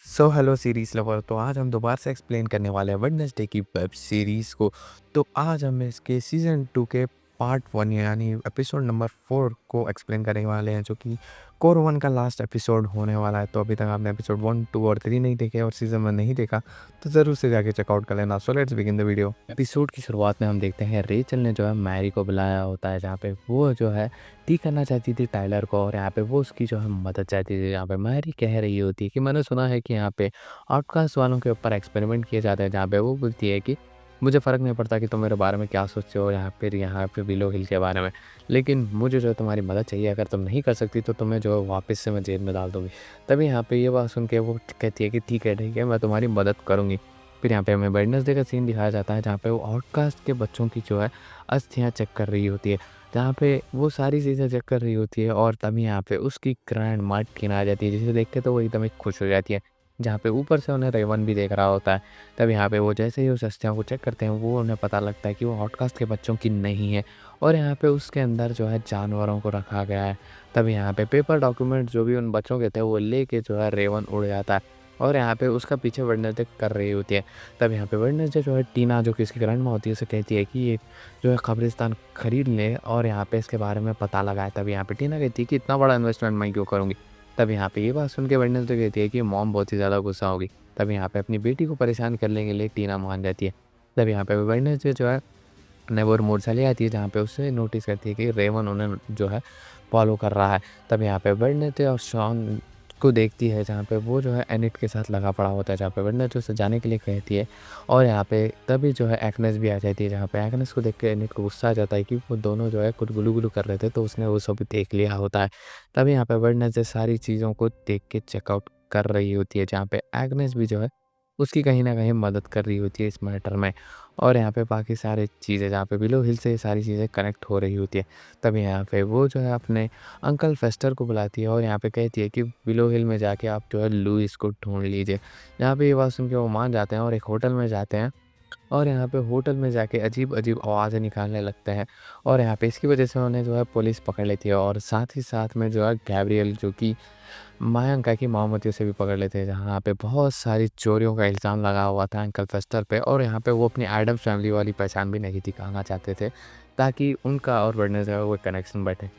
Hello series lover. तो आज हम दोबारा से एक्सप्लेन करने वाले हैं वेडनेसडे की वेब सीरीज़ को। तो आज हम इसके सीज़न 2 के पार्ट 1 यानी एपिसोड नंबर 4 को एक्सप्लेन करने वाले हैं, जो कि कोर 1 का लास्ट एपिसोड होने वाला है। तो अभी तक आपने एपिसोड 1, 2 और 3 नहीं देखे और सीज़न 1 नहीं देखा तो ज़रूर से जाके चेकआउट कर लेना। So let's begin the video. Episode की शुरुआत में हम देखते हैं रेचल ने जो है मैरी को बुलाया होता है, जहाँ पे वो जो है ठीक करना चाहती थी टाइलर को, और यहाँ पे वो उसकी जो है मदद चाहती थी। यहाँ पे मैरी कह रही होती है कि मैंने सुना है कि यहाँ पे आउटकास्ट वालों के ऊपर एक्सपेरिमेंट किए जाते हैं, जहाँ पे वो बोलती है कि मुझे फ़र्क नहीं पड़ता कि तुम मेरे बारे में क्या सोचते हो, यहाँ पे विलो हिल के बारे में, लेकिन मुझे जो है तुम्हारी मदद चाहिए। अगर तुम नहीं कर सकती तो तुम्हें जो है वापस से मैं जेल में डाल दूँगी। तभी यहाँ पे ये बात सुन के वो कहती है कि ठीक है मैं तुम्हारी मदद करूँगी। फिर यहाँ पे हमें वेडनेसडे का सीन दिखाया जाता है, जहाँ पे वो आउटकास्ट के बच्चों की जो है अस्थियाँ चेक कर रही होती है, जहाँ पे वो सारी चीज़ें चेक कर रही होती है। और तभी यहाँ पे उसकी ग्रैंड मार्टिन आ जाती है, जिसे देख के तो वो एकदम ही खुश हो जाती है, जहाँ पे ऊपर से उन्हें रेवन भी देख रहा होता है। तब यहाँ पे वो जैसे ही उस अस्थियों को चेक करते हैं, वो उन्हें पता लगता है कि वो आउटकास्ट के बच्चों की नहीं है, और यहाँ पे उसके अंदर जो है जानवरों को रखा गया है। तब यहाँ पे पेपर डॉक्यूमेंट जो भी उन बच्चों के थे वो लेके जो है रेवन उड़ जाता है, और यहाँ पे उसका पीछे वेडनेसडे कर रही होती है। तब यहाँ पे वेडनेसडे जो है टीना, जो कि इसकी ग्रैंड माँ होती है, उसे कहती है कि ये जो है कब्रिस्तान खरीद ले और यहाँ पे इसके बारे में पता लगाए। तब यहाँ पे टीना कहती है कि इतना बड़ा इन्वेस्टमेंट मैं क्यों करूँगी। तब यहाँ पे ये बात सुन के वेडनेसडे कहती है कि मॉम बहुत ही ज़्यादा गुस्सा होगी। तब यहाँ पे अपनी बेटी को परेशान करने के लिए टीना मान जाती है। तब यहाँ पे वेडनेसडे जो है नेवर मोड चली आती है, जहाँ पे उससे नोटिस करती है कि रेवन उन्हें जो है फॉलो कर रहा है। तब यहाँ पे वेडनेसडे और शॉन को देखती है, जहाँ पे वो जो है एनिट के साथ लगा पड़ा होता है, जहाँ पे वेडनेसडे उसे जाने के लिए कहती है। और यहाँ पे तभी जो है एग्नेस भी आ जाती है, जहाँ पे एग्नेस को देख के एनिट को गुस्सा आ जाता है कि वो दोनों जो है कुछ गुलू-गुलू कर रहे थे, तो उसने वो सब देख लिया होता है। तभी यहाँ पे वेडनेसडे सारी चीज़ों को देख के चेकआउट कर रही होती है, जहाँ पे एग्नेस भी जो है उसकी कहीं न कहीं मदद कर रही होती है इस मैटर में। और यहाँ पे बाकी सारी चीज़ें, जहाँ पे विलो हिल से ये सारी चीज़ें कनेक्ट हो रही होती है। तभी यहाँ पे वो जो है अपने अंकल फेस्टर को बुलाती है, और यहाँ पे कहती है कि विलो हिल में जाके आप जो है लुइस को ढूँढ लीजिए। यहाँ पे ये बात सुन के वो मान जाते हैं और एक होटल में जाते हैं, और यहाँ पे होटल में जाके अजीब-अजीब आवाज़ें निकालने लगते हैं, और यहाँ पे इसकी वज़ह से उन्हें जो है पुलिस पकड़ लेती है, और साथ ही साथ में जो है गैब्रियल, जो कि मयंका की माँ होती है, उसे भी पकड़ लेते हैं, जहाँ पे बहुत सारी चोरियों का इल्ज़ाम लगा हुआ था अंकल फेस्टर पे। और यहाँ पे वो अपनी एडम्स फैमिली वाली पहचान भी नहीं दिखाना चाहते थे, ताकि उनका और वेडनेसडे का कोई कनेक्शन बैठे।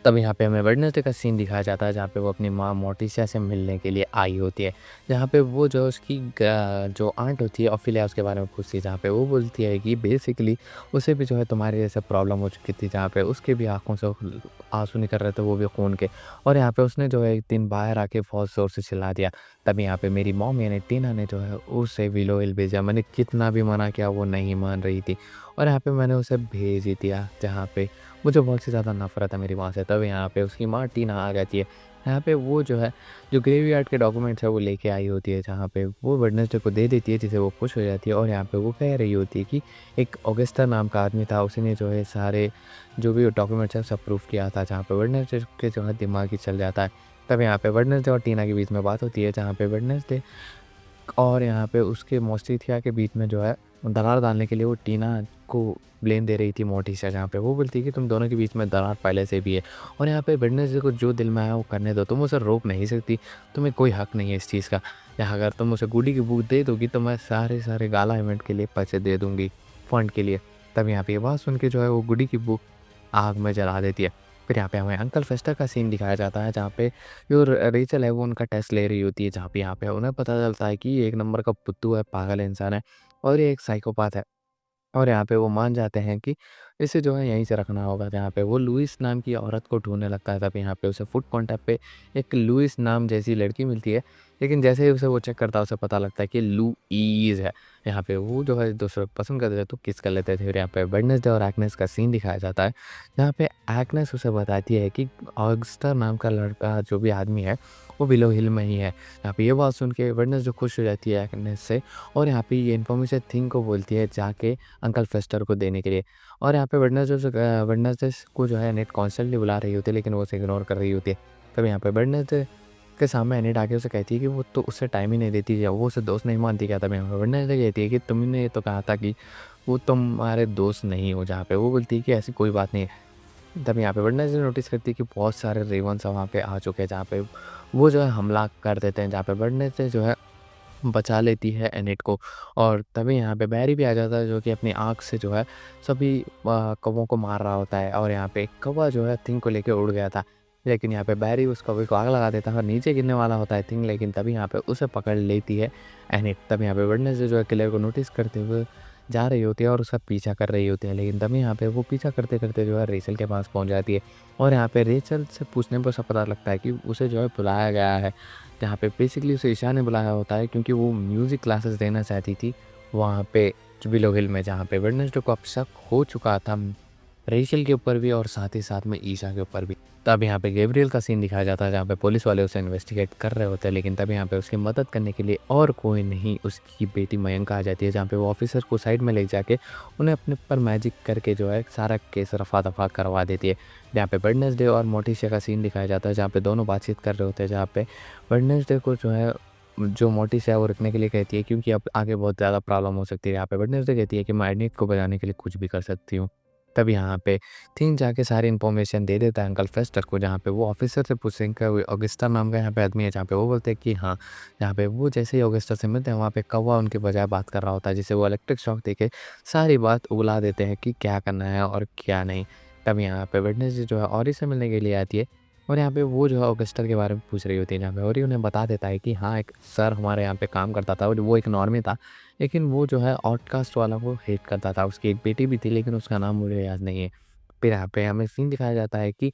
तब यहाँ पे हमें वेडनेसडे का सीन दिखाया जाता है, जहाँ पे वो अपनी माँ मोर्टिसिया से मिलने के लिए आई होती है, जहाँ पे वो जो उसकी जो आंट होती है ऑफिलिया, उसके बारे में पूछती है, जहाँ पे वो बोलती है कि बेसिकली उसे भी जो है तुम्हारे जैसे प्रॉब्लम हो चुकी थी, जहाँ पे उसके भी आँखों से आंसू निकल रहे थे, वो भी खून के। और यहाँ पे उसने जो है एक दिन बाहर आके बहुत ज़ोर से चिल्ला दिया। तभी यहाँ पे मेरी मॉम यानी टीना ने जो है उसे विलो हिल भेजा। मैंने कितना भी मना किया, वो नहीं मान रही थी, और यहाँ पे मैंने उसे भेज ही दिया, जहाँ पे मुझे बहुत सी ज़्यादा नफ़रत है मेरी माँ से। तब यहाँ पे उसकी माँ टीना आ जाती है। यहाँ पे वो जो है जो ग्रेवयार्ड के डॉक्यूमेंट्स है वो लेके आई होती है, जहाँ पे वो वेडनेसडे को दे देती है, जिससे वो खुश हो जाती है। और यहाँ पे वो कह रही होती है कि एक ऑगस्टा नाम का आदमी था, उसी ने जो है सारे जो भी डॉक्यूमेंट्स है सब प्रूफ किया था, जहाँ पे वेडनेसडे के जो है दिमाग ही चल जाता है। तब यहाँ पे वेडनेसडे और टीना के बीच में बात होती है, जहाँ पे वेडनेसडे और यहाँ पे उसके मोस्टिथिया के बीच में जो है दरार डालने के लिए वो टीना को ब्लेम दे रही थी मोर्टिसिया, जहाँ पे वो बोलती है कि तुम दोनों के बीच में दरार पहले से भी है, और यहाँ पे वेडनेसडे को जो दिल में आया वो करने दो, तुम उसे रोक नहीं सकती, तुम्हें कोई हक नहीं है इस चीज़ का। या अगर तुम उसे गुडी की बुक दे दोगी तो मैं सारे गाला इवेंट के लिए पैसे दे दूँगी, फंड के लिए। तब यहाँ पे ये बात सुन के जो है वो गुडी की बुक आग में जला देती है। फिर यहाँ पे हमें अंकल फेस्टर का सीन दिखाया जाता है, जहाँ पे जो रेचल है वो उनका टेस्ट ले रही होती है, जहाँ पे यहाँ पे उन्हें पता चलता है कि ये एक नंबर का बुद्धू है, पागल इंसान है, और ये एक साइकोपाथ है। और यहाँ पे वो मान जाते हैं कि इसे जो है यहीं से रखना होगा, जहाँ पे वो लुइस नाम की औरत को ढूँढने लगता है। तब यहाँ पे उसे फुट कॉन्टैक्ट पे एक लुइस नाम जैसी लड़की मिलती है, लेकिन जैसे ही उसे वो चेक करता है, उसे पता लगता है कि लुईस है। यहाँ पे वो जो है दूसरे को पसंद करते थे तो किस कर लेते थे। और यहाँ पे वेडनेसडे और एग्नेस का सीन दिखाया जाता है, जहाँ पे एग्नेस उसे बताती है कि ऑगस्टर नाम का लड़का जो भी आदमी है वो विलो हिल में ही है। यहाँ पे ये बात सुन के वेडनेसडे खुश हो जाती है एग्नेस से, और यहाँ पे ये इन्फॉर्मेशन थिंग को बोलती है जाके अंकल फेस्टर को देने के लिए। और यहाँ पे वेडनेसडे को जो है नेट कॉन्स्टेंटली बुला रही होती है, लेकिन वो उसे इग्नोर कर रही होती है। तब यहाँ पे वेडनेसडे के सामने एनिट आके उसे कहती है कि वो तो उससे टाइम ही नहीं देती, या वो उसे दोस्त नहीं मानती क्या। तब यहाँ पे वेडनेसडे कहती है कि तुमने तो कहा था कि वो तुम्हारे दोस्त नहीं हो, जहाँ पे वो बोलती है कि ऐसी कोई बात नहीं है। तब यहाँ पे वेडनेसडे नोटिस करती है कि बहुत सारे रेवंस वहाँ पे आ चुके हैं, जहाँ पे वो जो है हमला कर देते हैं, जहाँ पे वेडनेसडे जो है बचा लेती है एनिट को। और तभी यहाँ पे बैरी भी आ जाता है, जो कि अपनी आँख से जो है सभी कौवों को मार रहा होता है। और यहाँ पे एक कौवा जो है थिंग को लेके उड़ गया था, लेकिन यहाँ पे बैरी उस कौवे को आग लगा देता है और नीचे गिरने वाला होता है थिंग, लेकिन तभी यहाँ पे उसे पकड़ लेती है एनिट। तब यहाँ पे वेडनेसडे जो है किलर को नोटिस करते हुए जा रही होती है और उसका पीछा कर रही होती है, लेकिन तभी यहाँ पे वो पीछा करते करते जो है रेचल के पास पहुँच जाती है। और यहाँ पे रेचल से पूछने पर उसे पता लगता है कि उसे जो है बुलाया गया है, जहाँ पे बेसिकली उसे ईशा ने बुलाया होता है, क्योंकि वो म्यूज़िक क्लासेस देना चाहती थी वहाँ पे विलो हिल में, जहाँ पे वेडनेसडे को अब शक हो चुका था रेचल के ऊपर भी और साथ ही साथ में ईशा के ऊपर भी। तब यहाँ पे गैब्रियल का सीन दिखाया जाता है, जहाँ पे पुलिस वाले उसे इन्वेस्टिगेट कर रहे होते हैं, लेकिन तब यहाँ पे उसकी मदद करने के लिए और कोई नहीं, उसकी बेटी मयंक आ जाती है, जहाँ पे वो ऑफिसर को साइड में ले जाके उन्हें अपने पर मैजिक करके जो है सारा केस रफा दफा करवा देती है। जहाँ पे वेडनेसडे और मोर्टिसिया का सीन दिखाया जाता है, जहाँ पे दोनों बातचीत कर रहे होते हैं, जहाँ पे वेडनेसडे को जो है जो मोर्टिसिया है वो रुकने के लिए कहती है, क्योंकि अब आगे बहुत ज़्यादा प्रॉब्लम हो सकती है। यहाँ पे वेडनेसडे कहती है कि मैं एनिट को बचाने के लिए कुछ भी कर सकती हूँ। तब यहाँ पे थिंग जाके सारी इन्फॉर्मेशन दे देता है अंकल फेस्टर को, जहाँ पे वो ऑफिसर से पूछेंगे, ऑगस्टा नाम का यहाँ पे आदमी है, जहाँ पे वो बोलते हैं कि हाँ, जहाँ पे वो जैसे ही ऑगस्टा से मिलते हैं वहाँ पे कौवा उनके बजाय बात कर रहा होता है, जिसे वो इलेक्ट्रिक शॉक देके सारी बात उगला देते हैं कि क्या करना है और क्या नहीं। तब यहाँ पे वेडनेसडे जो है ऑरी से मिलने के लिए आती है, और यहाँ पे वो जो है ऑगस्टर के बारे में पूछ रही होती है, जहाँ पे ऑरी उन्हें बता देता है कि हाँ, एक सर हमारे यहाँ पे काम करता था और वो एक नॉर्मी था, लेकिन वो जो है आउटकास्ट वाला को हेट करता था। उसकी एक बेटी भी थी, लेकिन उसका नाम मुझे याद नहीं है। फिर यहाँ पे हमें सीन दिखाया जाता है कि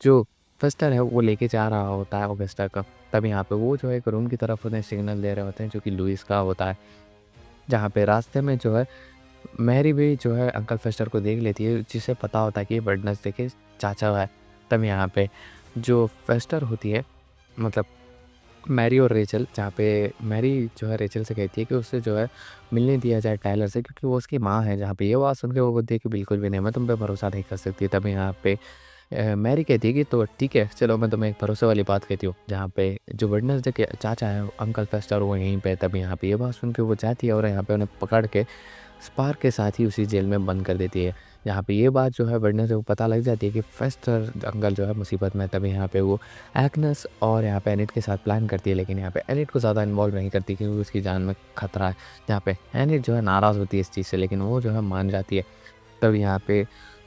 जो फेस्टर है वो लेके जा रहा होता है ऑगस्टा को। तब यहाँ पे वो जो है एक रूम की तरफ उन्हें सिग्नल दे रहे होते हैं, जो कि लुइस का होता है, जहाँ पे रास्ते में जो है मैरी भी जो है अंकल फेस्टर को देख लेती है, जिसे पता होता है कि ये वेडनेसडे के चाचा है। तब यहाँ पे जो फेस्टर होती है, मतलब मैरी और रेचल, जहाँ पे मैरी जो है रेचल से कहती है कि उससे जो है मिलने दिया जाए टाइलर से, क्योंकि वो उसकी माँ है। जहाँ पे ये बात सुन के वो बोलती है कि बिल्कुल भी नहीं, मैं तुम पे भरोसा नहीं कर सकती। तब यहाँ पे मैरी कहती है कि तो ठीक है, चलो मैं तुम्हें एक भरोसे वाली बात कहती हूँ, जहाँ पे जो वेडनेसडे के चाचा है अंकल फेस्टर वो यहीं पे। तब यहाँ पे ये बात सुन के वो जाती है और यहाँ पे उन्हें पकड़ के स्पार्क के साथ ही उसी जेल में बंद कर देती है। यहाँ पे ये बात जो है वेडनेसडे को पता लग जाती है कि फेस्टर अंकल जो है मुसीबत में है। तभी यहाँ पे वो एग्नेस और यहाँ पे एनिट के साथ प्लान करती है, लेकिन यहाँ पे एनिट को ज़्यादा इन्वॉल्व नहीं करती, क्योंकि उसकी जान में खतरा है। यहाँ पे एनिट जो है नाराज़ होती है इस चीज़ से, लेकिन वो जो है मान जाती है। तब यहाँ पे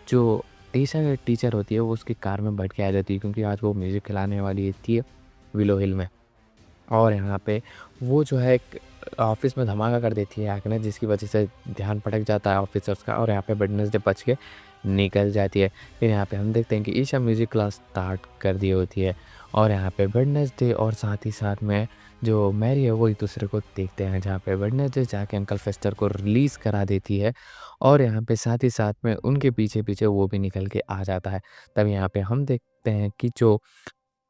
जो ईशा की टीचर होती है वो उसकी कार में बैठ के आ जाती है, क्योंकि आज वो म्यूज़िक खिलाने वाली थी विलो हिल में। और यहाँ पे वो जो है एक ऑफ़िस में धमाका कर देती है एग्नेस, जिसकी वजह से ध्यान भटक जाता है ऑफ़िसर्स का, और यहाँ पे वेडनेसडे बच के निकल जाती है। फिर यहाँ पे हम देखते हैं कि ईशा म्यूज़िक क्लास स्टार्ट कर दी होती है, और यहाँ पे वेडनेसडे और साथ ही साथ में जो मैरी है वो एक दूसरे को देखते हैं, जहाँ पे वेडनेसडे जाके अंकल फेस्टर को रिलीज़ करा देती है, और यहाँ पे साथ ही साथ में उनके पीछे पीछे वो भी निकल के आ जाता है। तब यहाँ पे हम देखते हैं कि जो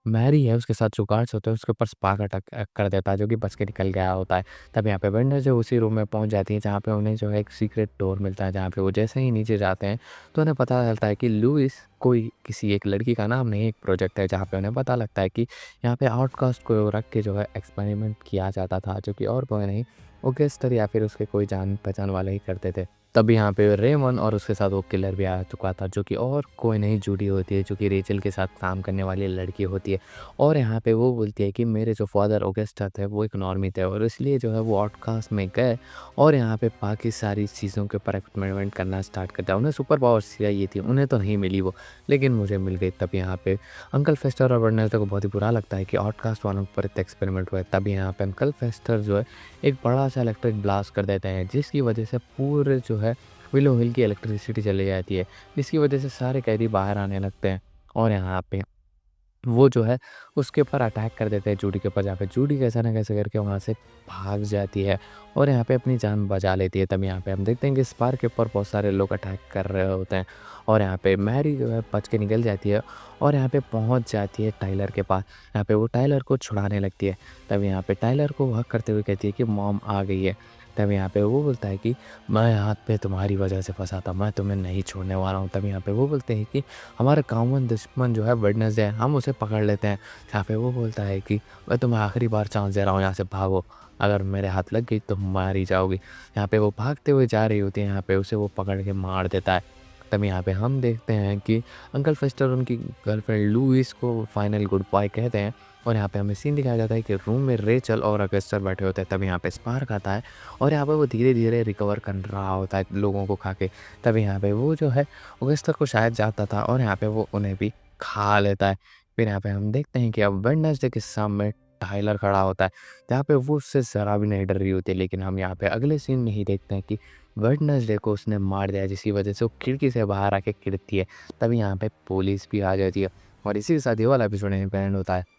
मैरी है उसके साथ जो गार्ड्स होते हैं उसके ऊपर स्पार्क अटैक कर देता है, जो कि बच के निकल गया होता है। तब यहाँ पे वेंडर जो उसी रूम में पहुँच जाती है, जहाँ पे उन्हें जो है एक सीक्रेट डोर मिलता है, जहाँ पे वो जैसे ही नीचे जाते हैं तो उन्हें पता चलता है कि लुइस कोई किसी एक लड़की का नाम नहीं, एक प्रोजेक्ट है, जहाँ पे उन्हें पता लगता है कि यहाँ पे आउटकास्ट को रख के जो है एक्सपेरिमेंट किया जाता था, जो कि और कोई नहीं ऑर्केस्ट्रा या फिर उसके कोई जान पहचान वाले ही करते थे। तब यहाँ पे रेमन और उसके साथ वो किलर भी आ चुका था, जो कि और कोई नहीं जूडी होती है, जो कि रेचल के साथ काम करने वाली लड़की होती है। और यहाँ पे वो बोलती है कि मेरे जो फादर ऑगस्टा थे वो एक नॉर्मी थे, और इसलिए जो है वो आउटकास्ट में गए और यहाँ पे बाकी सारी चीज़ों के ऊपर एक्सपेरिमेंट करना स्टार्ट कर दिया। उन्हें सुपर पावर्स चाहिए थी, उन्हें तो नहीं मिली वो, लेकिन मुझे मिल गई। तब यहाँ पे अंकल फेस्टर और वर्नेल्टो को बहुत ही बुरा लगता है कि आउटकास्ट वालों पर इतना एक्सपेरिमेंट हुआ है। तब यहाँ पे अंकल फेस्टर जो है एक बड़ा सा इलेक्ट्रिक ब्लास्ट कर देते हैं, जिसकी वजह से पूरे जो है विलो हिल की इलेक्ट्रिसिटी चली जाती है, जिसकी वजह से सारे कैदी बाहर आने लगते हैं। और यहाँ पे वो जो है उसके ऊपर अटैक कर देते हैं जूडी के ऊपर, जहाँ पे जूडी कैसे ना कैसे करके वहाँ से भाग जाती है और यहाँ पे अपनी जान बचा लेती है। तब यहाँ पे हम देखते हैं कि स्पार्क के ऊपर बहुत सारे लोग अटैक कर रहे होते हैं, और यहाँ पे मैरी जो है बच के निकल जाती है और यहाँ पे पहुँच जाती है टाइलर के पास। यहाँ पे वो टाइलर को छुड़ाने लगती है। तब यहाँ पे टाइलर को हक करते हुए कहती है कि मॉम आ गई है। तब यहाँ पे वो बोलता है कि मैं हाथ पे तुम्हारी वजह से फंसा था, मैं तुम्हें नहीं छोड़ने वाला हूँ। तब यहाँ पे वो बोलते हैं कि हमारा कॉमन दुश्मन जो है वेडनेसडे है, हम उसे पकड़ लेते हैं। यहाँ पे वो बोलता है कि मैं तुम्हें आखिरी बार चांस दे रहा हूँ, यहाँ से भागो, अगर मेरे हाथ लग गई तो मार ही जाओगी। यहाँ पे वो भागते हुए जा रही होती है, यहाँ पे उसे वो पकड़ के मार देता है। तब यहाँ पे हम देखते हैं कि अंकल फेस्टर उनकी गर्लफ्रेंड लुइस को फाइनल गुड बाय कहते हैं, और यहाँ पे हमें सीन दिखाया जाता है कि रूम में रेचल और अगस्टर बैठे होते हैं। तब यहाँ पे स्पार्क आता है और यहाँ पे वो धीरे-धीरे रिकवर कर रहा होता है लोगों को खा के। तब यहाँ पे वो जो है अगस्टर को शायद जाता था और यहाँ पे वो उन्हें भी खा लेता है। फिर यहाँ पे हम देखते हैं कि अब वेडनेसडे के सामने टाइलर खड़ा होता है। जहाँ पे वो उससे ज़रा भी नहीं डर रही होती है, लेकिन हम यहाँ पे अगले सीन में ही देखते हैं कि वेडनेसडे को उसने मार दिया, जिसकी वजह से वो खिड़की से बाहर आके गिरती है। तभी यहाँ पे पुलिस भी आ जाती है और इसी के साथ ये वाला एपिसोड यहीं पे एंड होता है।